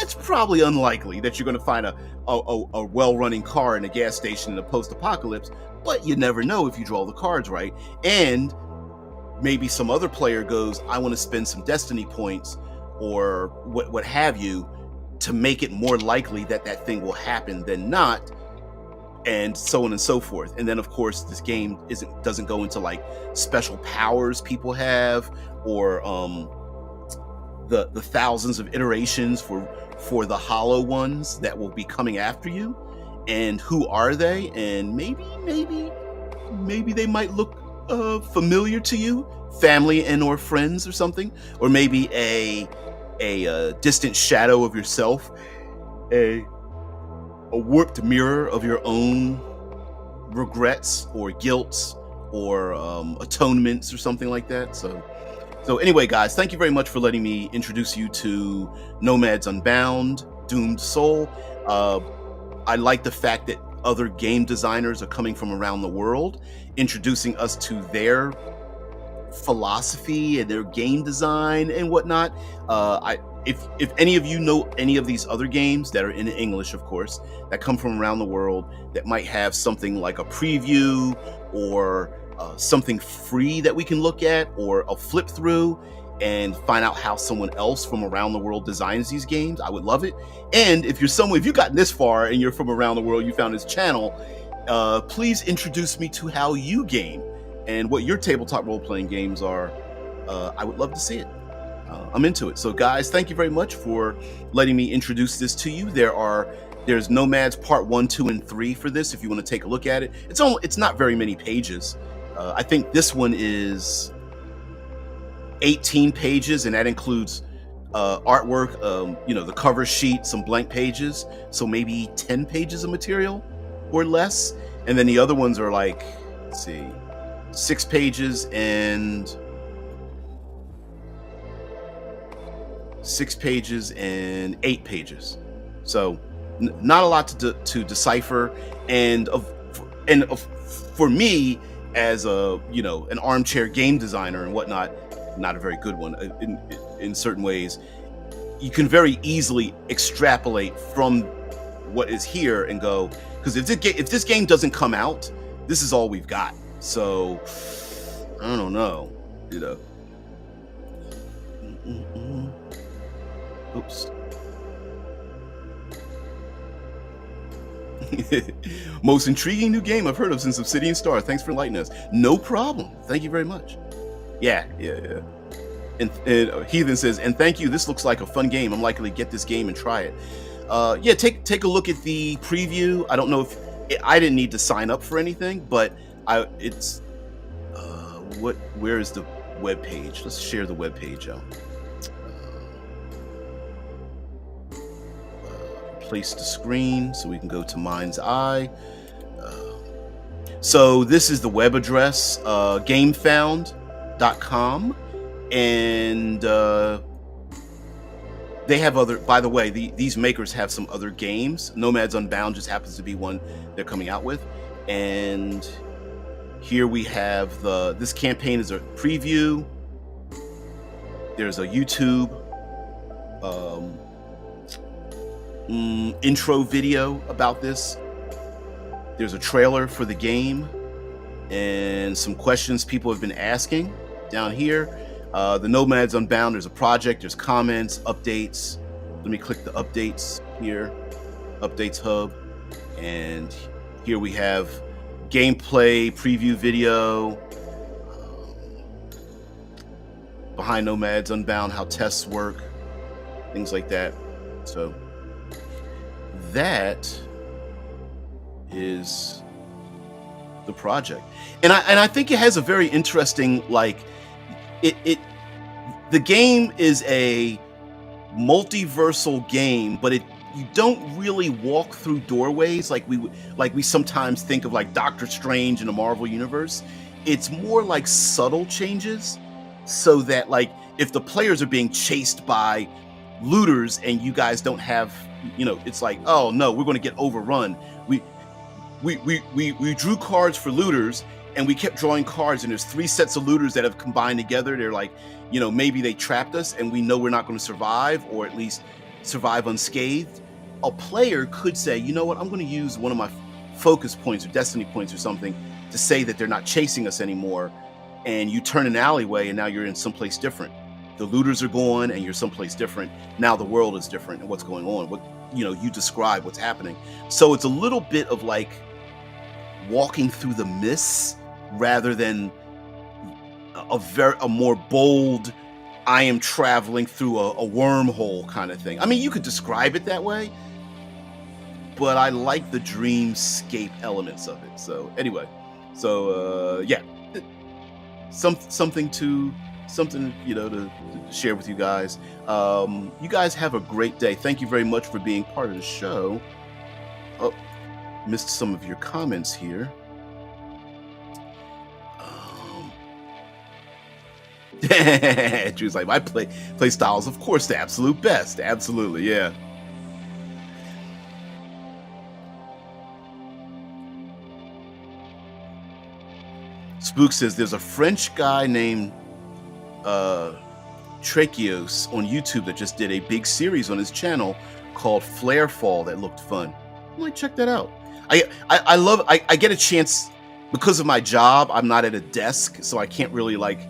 It's probably unlikely that you're going to find a well-running car in a gas station in a post-apocalypse, but you never know if you draw the cards right. And maybe some other player goes, I want to spend some destiny points or what have you to make it more likely that thing will happen than not, and so on and so forth. And then, of course, this game doesn't go into like special powers people have, or the thousands of iterations for the hollow ones that will be coming after you, and who are they, and maybe they might look familiar to you, family and or friends or something, or maybe a distant shadow of yourself, a warped mirror of your own regrets or guilts or atonements or something like that. So anyway, guys, thank you very much for letting me introduce you to Nomads Unbound, Doomed Soul. I like the fact that other game designers are coming from around the world, introducing us to their philosophy and their game design and whatnot. If any of you know any of these other games that are in English, of course, that come from around the world, that might have something like a preview or something free that we can look at, or a flip through and find out how someone else from around the world designs these games, I would love it. And if you've gotten this far and you're from around the world, you found this channel, please introduce me to how you game and what your tabletop role-playing games are. I would love to see it. I'm into it. So guys, thank you very much for letting me introduce this to you. There's Nomads Part 1, 2, and 3 for this if you want to take a look at it. It's not very many pages. I think this one is 18 pages, and that includes artwork, the cover sheet, some blank pages, so maybe 10 pages of material or less. And then the other ones are like, let's see, 6 pages and 8 pages. So not a lot to decipher. And for me, as an armchair game designer and whatnot, not a very good one in certain ways. You can very easily extrapolate from what is here and go, because if this game doesn't come out, this is all we've got. So I don't know, Oops. Most intriguing new game I've heard of since Obsidian Star. Thanks for enlightening us. No problem. Thank you very much. Yeah. And Heathen says, and thank you. This looks like a fun game. I'm likely to get this game and try it. Yeah, take a look at the preview. I don't know if I didn't need to sign up for anything, but where is the web page? Let's share the web page out. Place the screen so we can go to Mind's Eye. So this is the web address, gamefound.com, and they have other, by the way, these makers have some other games. Nomads Unbound just happens to be one they're coming out with, and Here we have this campaign is a preview. There's a YouTube intro video about this. There's a trailer for the game and some questions people have been asking down here. The Nomads Unbound, there's a project, there's comments, updates. Let me click the updates here, updates hub. And here we have gameplay preview video, behind Nomads Unbound, how tests work, things like that. So that is the project, and I think it has a very interesting, like, the game is a multiversal game, but you don't really walk through doorways like we sometimes think of, like Doctor Strange in the Marvel universe. It's more like subtle changes, so that, like, if the players are being chased by looters and you guys don't have, it's like, oh no, we're going to get overrun. We drew cards for looters, and we kept drawing cards, and there's 3 sets of looters that have combined together. They're like, maybe they trapped us and we know we're not going to survive, or at least survive unscathed. A player could say, you know what, I'm going to use one of my focus points or destiny points or something to say that they're not chasing us anymore. And you turn an alleyway and now you're in someplace different. The looters are gone and you're someplace different. Now the world is different and what's going on. You describe what's happening. So it's a little bit of like walking through the mists rather than a more bold, I am traveling through a wormhole kind of thing. I mean, you could describe it that way, but I like the dreamscape elements of it. So anyway, yeah, something to share with you guys. You guys have a great day. Thank you very much for being part of the show. Oh, missed some of your comments here. Drew's like, my play style is, of course, the absolute best. Absolutely, yeah. Spook says there's a French guy named Tracheos on YouTube that just did a big series on his channel called Flarefall that looked fun. I'm like, check that out. I get a chance, because of my job, I'm not at a desk, so I can't really like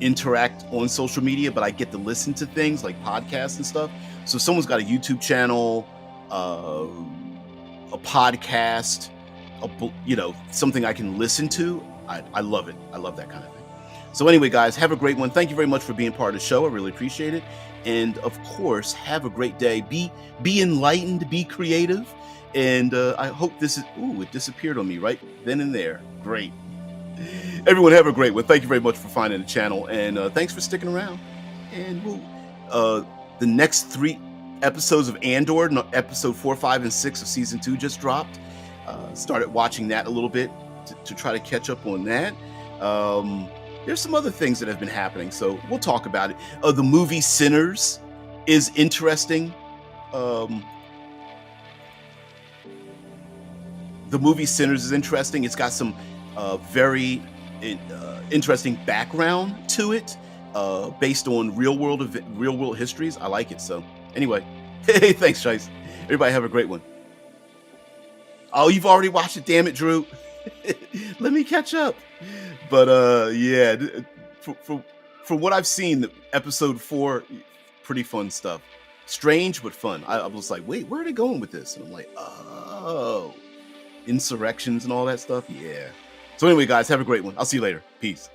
interact on social media, but I get to listen to things like podcasts and stuff. So if someone's got a YouTube channel, a podcast, something I can listen to, I love it. I love that kind of thing. So anyway, guys, have a great one. Thank you very much for being part of the show. I really appreciate it. And of course, have a great day. Be enlightened, be creative. And I hope it disappeared on me right then and there. Great. Everyone have a great one. Thank you very much for finding the channel, and thanks for sticking around. And the next 3 episodes of Andor, episode 4, 5, and 6 of season 2 just dropped. Started watching that a little bit to try to catch up on that. There's some other things that have been happening, so we'll talk about it. The movie Sinners is interesting. The movie Sinners is interesting. It's got some very interesting background to it, based on real world histories. I like it. So anyway, hey, thanks, Chase. Everybody have a great one. Oh, you've already watched it. Damn it, Drew. Let me catch up. But yeah, from what I've seen, episode 4, pretty fun stuff. Strange but fun. I was like, wait, where are they going with this? And I'm like, oh, insurrections and all that stuff. Yeah. So anyway, guys, have a great one. I'll see you later. Peace.